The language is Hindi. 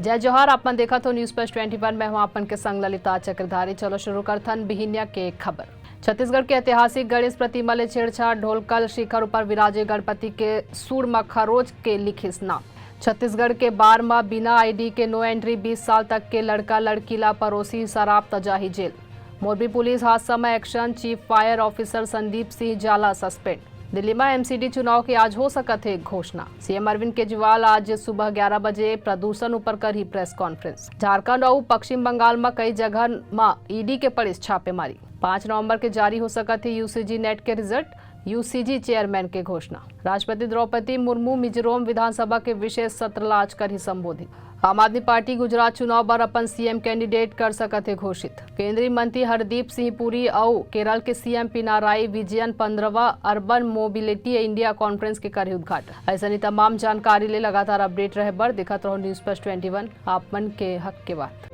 जय जोहार। आपन देखा तो न्यूज़ प्लस 21 में हूं आपन के संग ललिता चक्रधारी। चलो शुरू करथन बिहिनिया के खबर। छत्तीसगढ़ के ऐतिहासिक गणेश प्रतिमा ले छेड़छाड़, ढोलकल शिखर ऊपर विराजे गणपति के सूर में खरोच के लिखिस नाम। छत्तीसगढ़ के बार में बिना आईडी के नो एंट्री 20 साल तक के लड़का लड़की ला परोसी शराब तजाही जेल। मोरबी पुलिस हादसा में action, chief fire officer Sandeep Singh जाला सस्पेंड। दिल्ली में एमसीडी चुनाव की आज हो सकत है घोषणा। सीएम अरविंद केजरीवाल आज सुबह 11 बजे प्रदूषण ऊपर कर ही प्रेस कॉन्फ्रेंस। झारखंड और पश्चिम बंगाल में कई जगह में ईडी के पड़िस छापेमारी। 5 नवंबर के जारी हो सकत है यूसीजी नेट के रिजल्ट, यूसीजी चेयरमैन के घोषणा। राष्ट्रपति द्रौपदी मुर्मू मिजोरम विधानसभा के विशेष सत्र ला आज कर ही संबोधित। आम आदमी पार्टी गुजरात चुनाव पर अपन सीएम कैंडिडेट कर सकत है घोषित। केंद्रीय मंत्री हरदीप सिंह पुरी और केरल के सीएम पिनाराई विजयन 15वां अर्बन मोबिलिटी इंडिया कॉन्फ्रेंस के करे उद्घाटन। ऐसा नहीं तमाम जानकारी ले लगातार अपडेट रहे बर दिखत रहो न्यूज़ प्लस 21 आप मन के हक के बात।